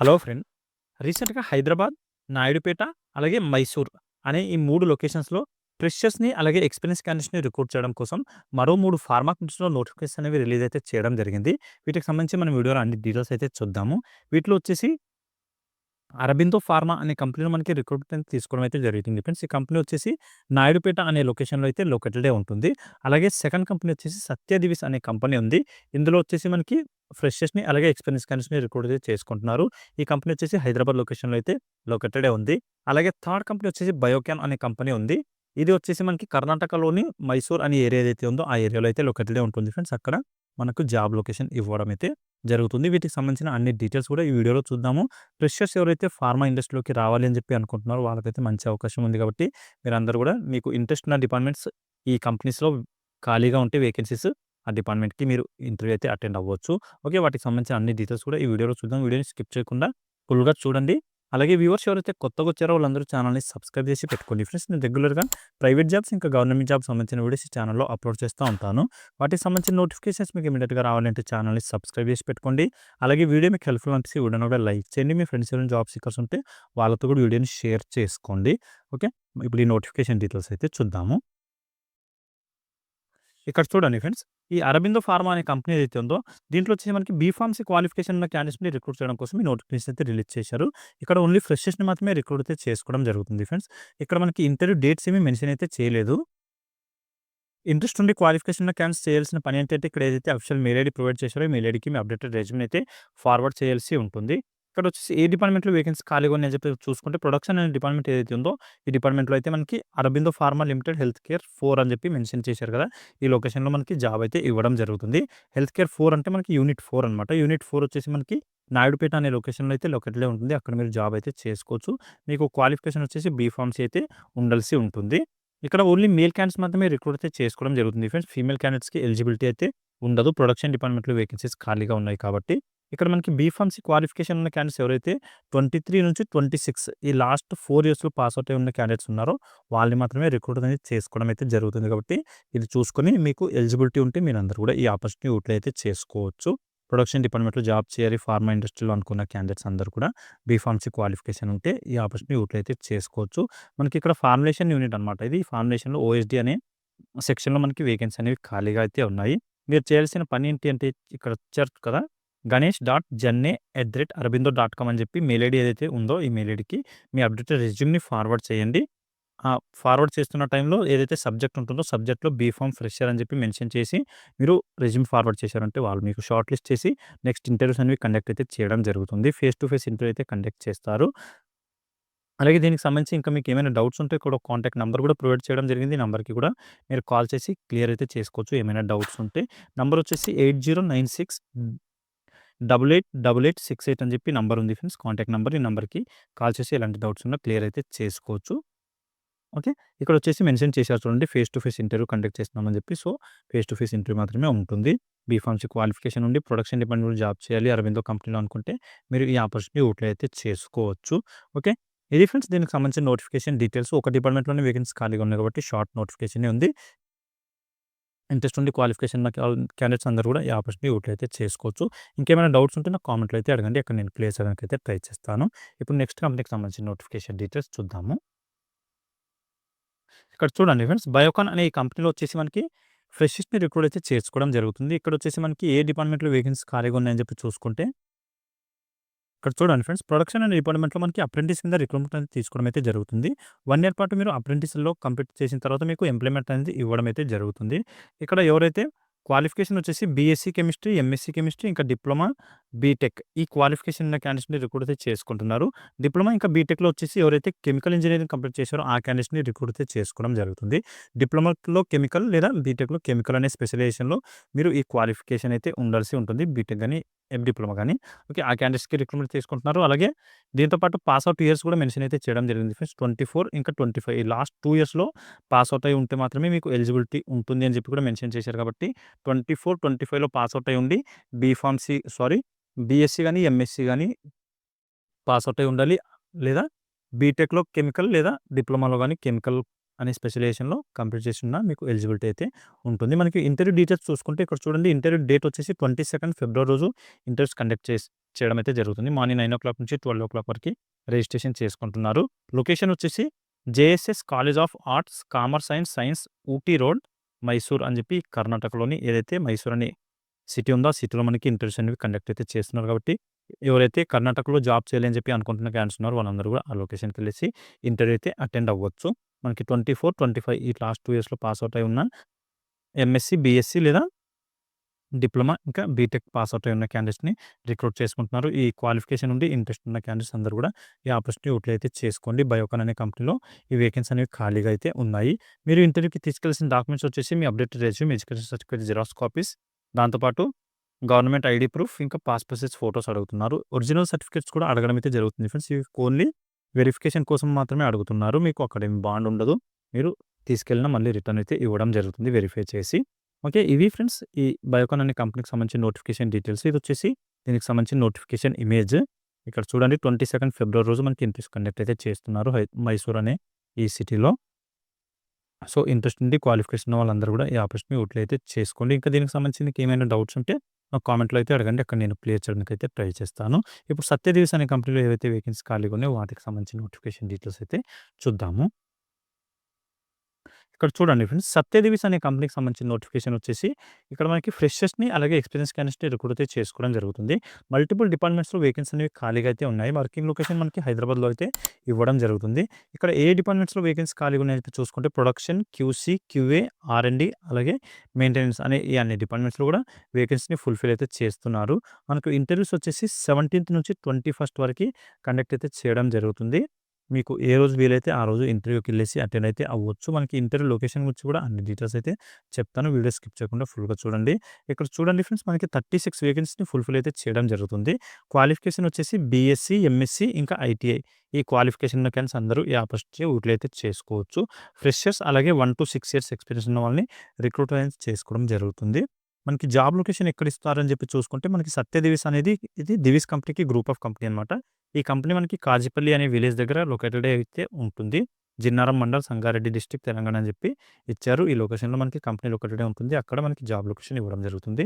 Hello friend. రీసెంట్‌గా హైదరాబాద్, నాయుడుపేట, అలాగే మైసూర్ అనే ఈ 3 లొకేషన్స్‌లో ఫ్రెషర్స్‌ని అలాగే ఎక్స్‌పీరియన్స్ క్యాండిడేట్స్‌ని రిక్రూట్ చేయడం కోసం మరో 3 ఫార్మా కంపెనీస్‌లో నోటిఫికేషన్స్ అనేవి రిలీజ్ అయితే చేయడం జరిగింది. వీటికి సంబంధించి మనం వీడియోలో అన్ని డీటెయిల్స్ అయితే చూద్దాము. వీటిలో వచ్చేసి అరబిందో ఫార్మా అనే కంపెనీలో మనకి రిక్రూట్‌మెంట్ తీసుకోవడం అయితే జరుగుతుంది ఫ్రెండ్స్. ఈ కంపెనీ వచ్చేసి నాయుడుపేట అనే లొకేషన్‌లో అయితే లొకేటెడే ఉంటుంది. అలాగే సెకండ్ కంపెనీ వచ్చేసి సత్య దివిస్ అనే కంపెనీ ఉంది. ఇందులో వచ్చేసి మనకి ఫ్రెషర్స్‌ని అలాగే ఎక్స్‌పీరియన్స్ క్యాండిడేట్స్‌ని రిక్రూట్ అయితే చేసుకుంటున్నారు. ఈ కంపెనీ వచ్చేసి హైదరాబాద్ లొకేషన్‌లో అయితే లొకేటెడే ఉంది. అలాగే థర్డ్ కంపెనీ వచ్చేసి బయోకాన్ అనే కంపెనీ ఉంది. ఇది వచ్చేసి మనకి కర్ణాటకలోని మైసూర్ అనే ఏరియా ఏదైతే ఉందో ఆ ఏరియాలో అయితే లొకేటెడే ఉంటుంది ఫ్రెండ్స్. అక్కడ మనకు జాబ్ లొకేషన్ ఇవ్వడం అయితే జరుగుతుంది. వీటికి సంబంధించిన అన్ని డీటెయిల్స్ కూడా ఈ వీడియోలో చూద్దాము. ఫ్రెషర్స్ ఎవరైతే ఫార్మా ఇండస్ట్రీలోకి రావాలి అని చెప్పి అనుకుంటున్నారో వాళ్ళకైతే మంచి అవకాశం ఉంది కాబట్టి మీరందరూ కూడా మీకు ఇంట్రెస్ట్ ఉన్న డిపార్ట్మెంట్స్ ఈ కంపెనీస్‌లో ఖాళీగా ఉంటే వేకెన్సీస్ ఆ డిపార్ట్మెంట్‌కి మీరు ఇంటర్వ్యూ అయితే అటెండ్ అవ్వచ్చు. ఓకే. వాటికి సంబంధించిన అన్ని డీటెయిల్స్ కూడా ఈ వీడియోలో చూద్దాం. వీడియోని స్కిప్ చేయకుండా ఫుల్‌గా చూడండి. అలాగే వ్యూవర్స్ ఎవరైతే కొత్తగా వచ్చారో వాళ్ళందరూ ఛానల్‌ని సబ్స్క్రైబ్ చేసి పెట్టుకోండి ఫ్రెండ్స్. నేను రెగ్యులర్‌గా ప్రైవేట్ జాబ్స్ ఇంకా గవర్నమెంట్ జాబ్స్ సంబంధించిన వీడియోస్ ఈ ఛానల్‌లో అప్లోడ్ చేస్తూ ఉంటాను. వాటికి సంబంధించిన నోటిఫికేషన్స్ మీకు ఇమ్మీడియేట్‌గా రావాలంటే ఛానల్‌ని సబ్స్క్రైబ్ చేసి పెట్టుకోండి. అలాగే వీడియో మీకు హెల్ప్‌ఫుల్ అనిపిస్తే వీడియోని కూడా లైక్ చేయండి. మీ ఫ్రెండ్స్ ఎవరైనా జాబ్ సీకర్స్ ఉంటే వాళ్ళతో కూడా వీడియోని షేర్ చేసుకోండి. ఓకే. ఇప్పుడు ఈ నోటిఫికేషన్ డీటెయిల్స్ అయితే చూద్దాము. ఇక్కడ చూడండి ఫ్రెండ్స్. ఈ అరబిందో ఫార్మా అనే కంపెనీ ఏదైతే ఉందో దీంట్లో వచ్చేసి మనకి బీఫార్మసీ క్వాలిఫికేషన్ ఉన్న క్యాండిడేట్స్‌ని రిక్రూట్ చేయడం కోసం ఈ నోటిఫికేషన్ అయితే రిలీజ్ చేశారు. ఇక్కడ ఓన్లీ ఫ్రెషర్స్‌ని మాత్రమే రిక్రూట్ అయితే చేసుకోవడం జరుగుతుంది ఫ్రెండ్స్. ఇక్కడ మనకి ఇంటర్వ్యూ డేట్స్ ఏమి మెన్షన్ అయితే చేయలేదు. ఇంట్రెస్ట్ ఉండి క్వాలిఫికేషన్ ఉన్న క్యాండిడేట్స్ చేయాల్సిన పని ఏంటంటే ఇక్కడ ఏదైతే అఫిషియల్ మెయిల్ ఐడీ ప్రొవైడ్ చేశారో ఈ మెయిల్ ఐడీకి మీ అప్డేటెడ్ రెజ్యూమ్ అయితే ఫార్వర్డ్ చేయాల్సి ఉంటుంది. ఇక్కడ వచ్చేసి ఏ డిపార్ట్మెంట్‌లో వేకెన్సీ ఖాళీగా ఉన్నాయని చెప్పి చూసుకుంటే ప్రొడక్షన్ అనే డిపార్ట్మెంట్ ఏదైతే ఉందో ఈ డిపార్ట్మెంట్‌లో అయితే మనకి Aurobindo pharma limited health care 4 అని చెప్పి మెన్షన్ చేశారు కదా! ఈ లొకేషన్‌లో మనకి జాబ్ అయితే ఇవ్వడం జరుగుతుంది. హెల్త్ కేర్ 4 అంటే మనకి యూనిట్ 4 అనమాట. యూనిట్ 4 వచ్చేసి మనకి నాయుడుపేట అనే లొకేషన్‌లో అయితే లొకేటెడే ఉంటుంది. అక్కడ మీరు జాబ్ అయితే చేసుకోవచ్చు. మీకు క్వాలిఫికేషన్ వచ్చేసి బీఫార్మసీ అయితే ఉండాల్సి ఉంటుంది. ఇక్కడ ఓన్లీ మేల్ క్యాండిడేట్స్ మాత్రమే రిక్రూట్ అయితే చేసుకోవడం జరుగుతుంది ఫ్రెండ్స్. ఫీమేల్ క్యాండిడేట్స్‌కి ఎలిజిబిలిటీ అయితే ఉండదు. ప్రొడక్షన్ డిపార్ట్మెంట్‌లో వేకెన్సీస్ ఖాళీగా ఉన్నాయి కాబట్టి. ఇక్కడ మనకి బీఫార్మసీ క్వాలిఫికేషన్ ఉన్న క్యాండిడేట్స్ ఎవరైతే 23 నుంచి 26 ఈ లాస్ట్ 4 ఇయర్స్‌లో పాస్ ఔట్ అయి ఉన్న క్యాండిడేట్స్ ఉన్నారో వాళ్ళని మాత్రమే రిక్రూట్ అనేది చేసుకోవడం అయితే జరుగుతుంది కాబట్టి ఇది చూసుకొని మీకు ఎలిజిబిలిటీ ఉంటే మీరందరూ కూడా ఈ ఆపర్చునిటీ యూటిలైజ్ అయితే చేసుకోవచ్చు. ప్రొడక్షన్ డిపార్ట్మెంట్‌లో జాబ్ చేయాలి ఫార్మా ఇండస్ట్రీలో అనుకున్న క్యాండిడేట్స్ అందరూ కూడా బీఫార్మసీ క్వాలిఫికేషన్ ఉంటే ఈ ఆపర్చునిటీ యూటిలైజ్ అయితే చేసుకోవచ్చు. మనకి ఇక్కడ ఫార్ములేషన్ యూనిట్ అనమాట. ఇది ఫార్ములేషన్‌లో ఓఎస్‌డీ అనే సెక్షన్‌లో మనకి వేకెన్సీ అనేవి ఖాళీగా అయితే ఉన్నాయి. మీరు చేయాల్సిన పని ఏంటి అంటే ఇక్కడ ఇచ్చారు కదా! ganesh.janne@arabindo.com అని చెప్పి మెయిల్ ఐడీ ఏదైతే ఉందో ఈ మెయిల్ ఐడీకి మీ అప్డేటెడ్ రెజ్యూమ్‌ని ఫార్వర్డ్ చేయండి. ఫార్వర్డ్ చేస్తున్న టైంలో ఏదైతే సబ్జెక్ట్ ఉంటుందో సబ్జెక్ట్‌లో బీఫార్మ్ ఫ్రెషర్ అని చెప్పి మెన్షన్ చేసి మీరు రెజ్యూమ్ ఫార్వర్డ్ చేశారంటే వాళ్ళు మీకు షార్ట్ లిస్ట్ చేసి నెక్స్ట్ ఇంటర్వ్యూస్ అనేవి కండక్ట్ అయితే చేయడం జరుగుతుంది. ఫేస్ టు ఫేస్ ఇంటర్వ్యూ అయితే కండక్ట్ చేస్తారు. అలాగే దీనికి సంబంధించి ఇంకా మీకు ఏమైనా డౌట్స్ ఉంటే ఇక్కడ ఒక కాంటాక్ట్ నంబర్ కూడా ప్రొవైడ్ చేయడం జరిగింది. ఈ నంబర్‌కి కూడా మీరు కాల్ చేసి క్లియర్ అయితే చేసుకోవచ్చు ఏమైనా డౌట్స్ ఉంటే. నంబర్ వచ్చేసి 8096 888868 అని చెప్పి నంబర్ ఉంది ఫ్రెండ్స్. Contact number. ఈ నంబర్‌కి కాల్ చేసి ఎలాంటి డౌట్స్ ఉన్నా క్లియర్ అయితే చేసుకోవచ్చు. ఓకే. ఇక్కడొచ్చేసి మెన్షన్ చేశారు చూడండి. Face to face interview conduct చేస్తున్నామని చెప్పి. So, face to face interview మాత్రమే ఉంటుంది. బీఫార్మసీ క్వాలిఫికేషన్ ఉండి ప్రొడక్షన్ డిపార్ట్మెంట్‌లో జాబ్ చేయాలి అరబిందో కంపెనీలో అనుకుంటే మీరు ఈ ఆపర్చునిటీ యూటిలైజ్ అయితే చేసుకోవచ్చు. ఓకే. ఇది ఫ్రెండ్స్ దీనికి సంబంధించిన నోటిఫికేషన్ డీటెయిల్స్. ఒక డిపార్ట్మెంట్‌లోనే వేకెన్సీ ఖాళీగా ఉన్నాయి కాబట్టి షార్ట్ నోటిఫికేషనే ఉంది. ఇంట్రెస్ట్ ఉండి క్వాలిఫికేషన్ ఉన్న క్యాండిడేట్స్ అందరూ కూడా ఈ ఆపర్చునిటీ యూటిలైజ్ అయితే చేసుకోవచ్చు. ఇంకేమైనా డౌట్స్ ఉంటే నాకు కామెంట్‌లో అయితే అడగండి. అక్కడ నేను క్లియర్ చేయడానికి అయితే ట్రై చేస్తాను. ఇప్పుడు నెక్స్ట్ కంపెనీకి సంబంధించిన నోటిఫికేషన్ డీటెయిల్స్ చూద్దాము. ఇక్కడ చూడండి ఫ్రెండ్స్. బయోకాన్ అనే ఈ కంపెనీలో వచ్చేసి మనకి ఫ్రెషర్స్‌ని రిక్రూట్ అయితే చేసుకోవడం జరుగుతుంది. ఇక్కడొచ్చేసి మనకి ఏ డిపార్ట్మెంట్‌లో వేకెన్సీ ఖాళీగా ఉన్నాయని చెప్పి చూసుకుంటే, ఇక్కడ చూడండి ఫ్రెండ్స్. ప్రొడక్షన్ అనే డిపార్ట్మెంట్‌లో మనకి అప్రెంటిస్ కింద రిక్రూట్మెంట్ అనేది తీసుకోవడం అయితే జరుగుతుంది. 1 ఇయర్ పాటు మీరు అప్రెంటిస్‌లో కంప్లీట్ చేసిన తర్వాత మీకు ఎంప్లాయ్‌మెంట్ అనేది ఇవ్వడం అయితే జరుగుతుంది. ఇక్కడ ఎవరైతే క్వాలిఫికేషన్ వచ్చేసి బీఎస్సీ కెమిస్ట్రీ, ఎంఎస్సీ కెమిస్ట్రీ ఇంకా డిప్లొమా, బీటెక్ ఈ క్వాలిఫికేషన్ ఉన్న క్యాండిడేట్స్‌ని రిక్రూట్ అయితే చేసుకుంటున్నారు. డిప్లొమా ఇంకా బీటెక్‌లో వచ్చేసి ఎవరైతే కెమికల్ ఇంజినీరింగ్ కంప్లీట్ చేశారో ఆ క్యాండిడేట్స్‌ని రిక్రూట్ అయితే చేసుకోవడం జరుగుతుంది. డిప్లొమాలో కెమికల్ లేదా బీటెక్‌లో కెమికల్ అనే స్పెషలైజేషన్‌లో మీరు ఈ క్వాలిఫికేషన్ అయితే ఉండాల్సి ఉంటుంది. బీటెక్ గాని, డిప్లొమా గాని. ఓకే. ఆ క్యాండిడేట్స్‌కి రిక్రూట్మెంట్ చేసుకుంటున్నారు. అలాగే దీంతో పాటు పాస్ ఔట్ ఇయర్స్ కూడా మెన్షన్ అయితే చేయడం జరిగింది ఫ్రెండ్స్. 24 ఇంకా 25 ఈ లాస్ట్ 2 ఇయర్స్‌లో పాస్ ఔట్ అయ్యి ఉంటే మాత్రమే మీకు ఎలిజిబిలిటీ ఉంటుంది అని చెప్పి కూడా మెన్షన్ చేశారు కాబట్టి 24, 25లో పాస్ ఔట్ అయ్యి ఉండి బీఎస్సీ గాని, ఎంఎస్సీ గాని పాస్ ఔట్ అయ్యి ఉండాలి. లేదా బీటెక్‌లో కెమికల్ లేదా డిప్లొమాలో గాని కెమికల్ అనే స్పెషలైజేషన్‌లో కంప్లీట్ చేసున్నా మీకు ఎలిజిబిలిటీ అయితే ఉంటుంది. మనకి ఇంటర్వ్యూ డీటెయిల్స్ చూసుకుంటే ఇక్కడ చూడండి ఇంటర్వ్యూ డేట్ వచ్చేసి 22 ఫిబ్రవరి రోజు ఇంటర్వ్యూస్ కండక్ట్ చేయడం అయితే జరుగుతుంది. మార్నింగ్ 9:00 నుంచి 12:00 వరకి రిజిస్ట్రేషన్ చేసుకుంటున్నారు. లొకేషన్ వచ్చేసి JSS college of arts, commerce and science, Ooty road, Mysore అని చెప్పి కర్ణాటకలోని ఏదైతే మైసూర్ అనే సిటీ ఉందో ఆ సిటీలో మనకి ఇంటర్వ్యూస్ అనేవి కండక్ట్ అయితే చేస్తున్నారు కాబట్టి ఎవరైతే కర్ణాటకలో జాబ్ చేయాలి అని చెప్పి అనుకుంటున్న క్యాండిడేట్స్ ఉన్నారో వాళ్ళందరూ కూడా ఆ లొకేషన్‌కి వెళ్ళేసి ఇంటర్వ్యూ అయితే అటెండ్ అవ్వచ్చు. మనకి 24, 25 ఈ లాస్ట్ 2 ఇయర్స్‌లో పాస్ అవుట్ అయి ఉన్న ఎంఎస్‌సి, బీఎస్‌సి లేదా డిప్లొమా ఇంకా బీటెక్ పాస్ అవుట్ అయి ఉన్న క్యాండిడేట్స్‌ని రిక్రూట్ చేసుకుంటున్నారు. ఈ క్వాలిఫికేషన్ ఉండి ఇంట్రెస్ట్ ఉన్న క్యాండిడేట్స్ అందరూ కూడా ఈ ఆపర్చునిటీ యూటిలైజ్ అయితే చేసుకోండి. బయోకాన్ అనే కంపెనీలో ఈ వేకెన్సీ అనేవి ఖాళీగా అయితే ఉన్నాయి. మీరు ఇంటర్వ్యూకి తీసుకెళ్లాల్సిన డాక్యుమెంట్స్ వచ్చేసి మీ updated resume, education certificate xerox copies, దాంతోపాటు గవర్నమెంట్ ఐడీ ప్రూఫ్, ఇంకా పాస్‌పోర్ట్ సైజ్ ఫోటోస్ అడుగుతున్నారు. ఒరిజినల్ సర్టిఫికేట్స్ కూడా అడగడం అయితే జరుగుతుంది ఫ్రెండ్స్. ఇవి ఓన్లీ వెరిఫికేషన్ కోసం మాత్రమే అడుగుతున్నారు. మీకు అక్కడ ఏమి బాండ్ ఉండదు. మీరు తీసుకెళ్ళినా మళ్ళీ రిటర్న్ అయితే ఇవ్వడం జరుగుతుంది వెరిఫై చేసి. ఓకే. ఇవి ఫ్రెండ్స్ ఈ బయోకాన్ అనే కంపెనీకి సంబంధించిన నోటిఫికేషన్ డీటెయిల్స్. ఇదొచ్చేసి దీనికి సంబంధించిన నోటిఫికేషన్ ఇమేజ్. ఇక్కడ చూడండి 22 ఫిబ్రవరి రోజు మనకి ఇంటర్వ్యూస్ కండక్ట్ అయితే చేస్తున్నారు మైసూర్ అనే ఈ సిటీలో. సో, ఇంట్రెస్ట్ ఉండి క్వాలిఫికేషన్ ఉన్న వాళ్ళందరూ కూడా ఈ ఆపర్చునిటీని యూటిలైజ్ అయితే చేసుకోండి. ఇంకా దీనికి సంబంధించి మీకు ఏమైనా డౌట్స్ ఉంటే నాకు కామెంట్‌లో అయితే అడగండి. అక్కడ నేను క్లియర్ చేయడానికి అయితే ట్రై చేస్తాను. ఇప్పుడు సత్యదేవ్స్ అనే కంపెనీలో ఏవైతే వేకెన్సీ ఖాళీగా ఉన్నాయో వాటికి సంబంధించిన నోటిఫికేషన్ డీటెయిల్స్ అయితే చూద్దాము. ఇక్కడ చూడండి ఫ్రెండ్స్, సత్యదేవిస్ అనే కంపెనీకి సంబంధించిన నోటిఫికేషన్ వచ్చేసి ఇక్కడ మనకి ఫ్రెషర్స్‌ని అలాగే ఎక్స్‌పీరియన్స్ క్యాండిడేట్స్‌ని రిక్రూట్ అయితే చేసుకోవడం జరుగుతుంది. మల్టిపుల్ డిపార్ట్మెంట్స్‌లో వేకెన్సీ అనేవి ఖాళీగా అయితే ఉన్నాయి. వర్కింగ్ లొకేషన్ మనకి హైదరాబాద్‌లో అయితే ఇవ్వడం జరుగుతుంది. ఇక్కడ ఏ డిపార్ట్మెంట్స్‌లో వేకెన్సీ ఖాళీగా ఉన్నాయో చూసుకుంటే ప్రొడక్షన్, క్యూసీ, క్యూఏ, ఆర్&డి అలాగే మెయింటెనెన్స్ అనే ఈ అన్ని డిపార్ట్మెంట్స్‌లో కూడా వేకెన్సీని ఫుల్‌ఫిల్ అయితే చేస్తున్నారు. మనకు ఇంటర్వ్యూస్ వచ్చేసి 17థ్ నుంచి 21st వరకి కండక్ట్ అయితే చేయడం జరుగుతుంది. మీకు ఏ రోజు వీలైతే ఆ రోజు ఇంటర్వ్యూకెళ్ళేసి అటెండ్ అయితే అవ్వచ్చు. మనకి ఇంటర్వ్యూ లొకేషన్ గురించి కూడా అన్ని డీటెయిల్స్ అయితే చెప్తాను. వీడియో స్కిప్ చేయకుండా ఫుల్‌గా చూడండి. ఇక్కడ చూడండి ఫ్రెండ్స్, మనకి 36 వేకెన్సీని ఫుల్‌ఫిల్ అయితే చేయడం జరుగుతుంది. క్వాలిఫికేషన్ వచ్చేసి బీఎస్సీ, ఎంఎస్సీ ఇంకా ఐటీఐ. ఈ క్వాలిఫికేషన్ ఉన్న క్యాండిడేట్స్ అందరూ ఈ ఆపర్చునిటీ యూటిలైజ్ అయితే చేసుకోవచ్చు. ఫ్రెషర్స్ అలాగే 1-6 ఇయర్స్ ఎక్స్‌పీరియన్స్ ఉన్న వాళ్ళని రిక్రూట్ అనేది చేసుకోవడం జరుగుతుంది. మనకి జాబ్ లొకేషన్ ఎక్కడ ఇస్తారని చెప్పి చూసుకుంటే మనకి సత్యదివిస్ అనేది ఇది దివిస్ కంపెనీకి గ్రూప్ ఆఫ్ కంపెనీ అనమాట. ఈ కంపెనీ మనకి కాజిపల్లి అనే విలేజ్ దగ్గర లొకేటెడ్ అయితే ఉంటుంది. జిన్నారం మండల్, సంగారెడ్డి డిస్ట్రిక్ట్, తెలంగాణ అని చెప్పి ఇచ్చారు. ఈ లొకేషన్‌లో మనకి కంపెనీ లొకేటెడ్ ఉంటుంది. అక్కడ మనకి జాబ్ లొకేషన్ ఇవ్వడం జరుగుతుంది.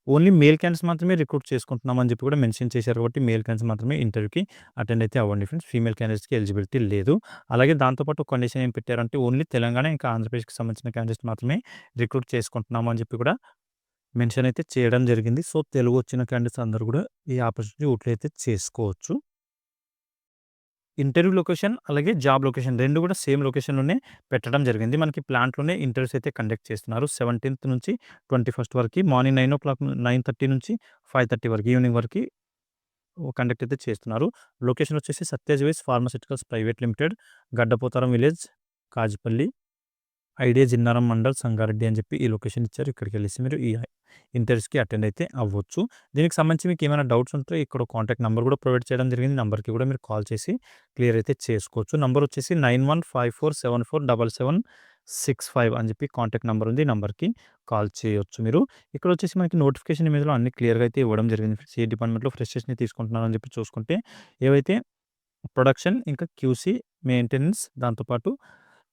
ఓన్లీ మేల్ క్యాండిడేట్స్ మాత్రమే రిక్రూట్ చేసుకుంటున్నాం అని చెప్పి కూడా మెన్షన్ చేశారు కాబట్టి మేల్ క్యాండిడేట్స్ మాత్రమే ఇంటర్వ్యూకి అటెండ్ అయితే అవ్వండి ఫ్రెండ్స్. ఫీమేల్ క్యాండిడేట్స్‌కి ఎలిజిబిలిటీ లేదు. అలాగే దాంతో పాటు కండిషన్ ఏం పెట్టారంటే ఓన్లీ తెలంగాణ ఇంకా ఆంధ్రప్రదేశ్‌కి సంబంధించిన క్యాండిడేట్స్ మాత్రమే రిక్రూట్ చేసుకుంటున్నాము అని చెప్పి కూడా మెన్షన్ అయితే చేయడం జరిగింది. సో, తెలుగు వచ్చిన క్యాండిడేట్స్ అందరూ కూడా ఈ ఆపర్చునిటీ యూటిలైజ్ అయితే చేసుకోవచ్చు. ఇంటర్వ్యూ లొకేషన్ అలాగే జాబ్ లొకేషన్ 2 కూడా సేమ్ లొకేషన్‌లోనే పెట్టడం జరిగింది. మనకి ప్లాంట్‌లోనే ఇంటర్వ్యూస్ అయితే కండక్ట్ చేస్తున్నారు. 17థ్ నుంచి 21st వరకి మార్నింగ్ 9:30 నుంచి 5:30 వరకు ఈవినింగ్ వరకి కండక్ట్ అయితే చేస్తున్నారు. లొకేషన్ వచ్చేసి Satyaj pharmaceuticals private limited, Gaddapotharam village, Kazipally, IDA Jinnaram mandal, Sangareddy అని చెప్పి ఈ లొకేషన్ ఇచ్చారు. ఇక్కడికెళ్ళేసి మీరు ఈ ఇంటర్వ్యూస్‌కి అటెండ్ అయితే అవ్వచ్చు. దీనికి సంబంధించి మీకు ఏమైనా డౌట్స్ ఉంటే ఇక్కడ కాంటాక్ట్ నంబర్ కూడా ప్రొవైడ్ చేయడం జరిగింది. నంబర్‌కి కూడా మీరు కాల్ చేసి క్లియర్ అయితే చేసుకోవచ్చు. నంబర్ వచ్చేసి 9154747765 అని చెప్పి కాంటాక్ట్ నంబర్ ఉంది. ఈ నంబర్‌కి కాల్ చేయొచ్చు మీరు. ఇక్కడ వచ్చేసి మనకి నోటిఫికేషన్ ఇమేజ్‌లో అన్ని క్లియర్‌గా అయితే ఇవ్వడం జరిగింది. ఏ డిపార్ట్మెంట్‌లో ఫ్రెషర్స్‌ని తీసుకుంటున్నారు అని చెప్పి చూసుకుంటే ఏవైతే ప్రొడక్షన్, ఇంకా క్యూసీ, మెయింటెనెన్స్, దాంతోపాటు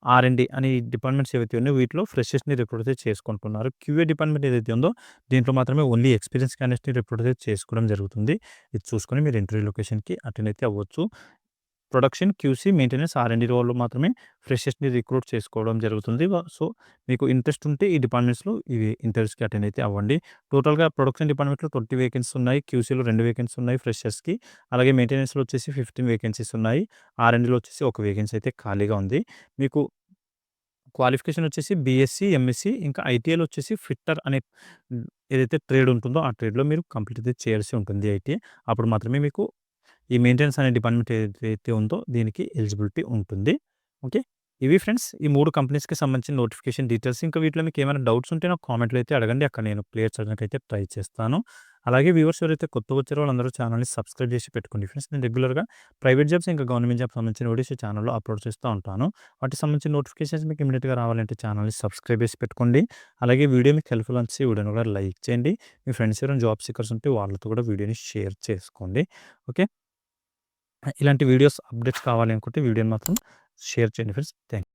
ఆర్&డి అని డిపార్ట్మెంట్స్ ఏవైతే ఉన్నాయో వీటిలో ఫ్రెషర్స్‌ని రిక్రూట్ అయితే చేసుకుంటున్నారు. క్యూఏ డిపార్ట్మెంట్ ఏదైతే ఉందో దీంట్లో మాత్రమే ఓన్లీ ఎక్స్‌పీరియన్స్ క్యాండిడేట్స్‌ని రిక్రూట్ అయితే చేసుకోవడం జరుగుతుంది. ఇది చూసుకొని మీరు ఇంటర్వ్యూ లొకేషన్‌కి అటెండ్ అయితే అవ్వచ్చు. ప్రొడక్షన్, క్యూసీ, మెయింటెనెన్స్, ఆర్&డి రోల్‌లో మాత్రమే ఫ్రెషర్స్‌ని రిక్రూట్ చేసుకోవడం జరుగుతుంది. సో, మీకు ఇంట్రెస్ట్ ఉంటే ఈ డిపార్ట్మెంట్స్‌లో ఇవి ఇంటర్వ్యూస్‌కి అటెండ్ అయితే అవ్వండి. టోటల్‌గా ప్రొడక్షన్ డిపార్ట్మెంట్‌లో 20 వేకెన్సీస్ ఉన్నాయి. క్యూసీలో 2 వేకెన్సీస్ ఉన్నాయి ఫ్రెషర్స్‌కి. అలాగే మెయింటెనెన్స్‌లో వచ్చేసి 15 వేకెన్సీస్ ఉన్నాయి. ఆర్&డిలో వచ్చేసి ఒక వేకెన్సీ అయితే ఖాళీగా ఉంది. మీకు క్వాలిఫికేషన్ వచ్చేసి బీఎస్సీ, ఎంఎస్సీ ఇంకా ఐటీఐలో వచ్చేసి ఫిట్టర్ అనే ఏదైతే ట్రేడ్ ఉంటుందో ఆ ట్రేడ్‌లో మీరు కంప్లీట్ అయితే చేయాల్సి ఉంటుంది ఐటీఐ. అప్పుడు మాత్రమే మీకు ఈ మెయింటెనెన్స్ అనే డిపార్ట్మెంట్ ఏదైతే ఉందో దీనికి ఎలిజిబిలిటీ ఉంటుంది. ఓకే. ఇవి ఫ్రెండ్స్ ఈ 3 కంపెనీస్‌కి సంబంధించిన నోటిఫికేషన్ డీటెయిల్స్. ఇంకా వీటిలో మీకు ఏమైనా డౌట్స్ ఉంటే నాకు కామెంట్‌లో అయితే అడగండి. అక్కడ నేను క్లియర్ చేయడానికి అయితే ట్రై చేస్తాను. అలాగే వ్యూవర్స్ ఎవరైతే కొత్తగా వచ్చారో వాళ్ళందరూ ఛానల్‌ని సబ్స్క్రైబ్ చేసి పెట్టుకోండి ఫ్రెండ్స్. నేను రెగ్యులర్‌గా ప్రైవేట్ జాబ్స్ ఇంకా గవర్నమెంట్ జాబ్స్ సంబంధించిన వీడియోస్ ఈ ఛానల్‌లో అప్లోడ్ చేస్తూ ఉంటాను. వాటికి సంబంధించిన నోటిఫికేషన్స్ మీకు ఇమ్మీడియేట్‌గా రావాలంటే ఛానల్‌ని సబ్స్క్రైబ్ చేసి పెట్టుకోండి. అలాగే వీడియో మీకు హెల్ప్‌ఫుల్ అనిపిస్తే వీడియోని కూడా లైక్ చేయండి. మీ ఫ్రెండ్స్ ఎవరైనా జాబ్ సీకర్స్ ఉంటే వాళ్ళతో కూడా వీడియోని షేర్ చేసుకోండి. ఓకే. ఇలాంటి వీడియోస్ అప్డేట్స్ కావాలి అనుకుంటే వీడియోని మాత్రం షేర్ చేయండి ఫ్రెండ్స్. థాంక్స్.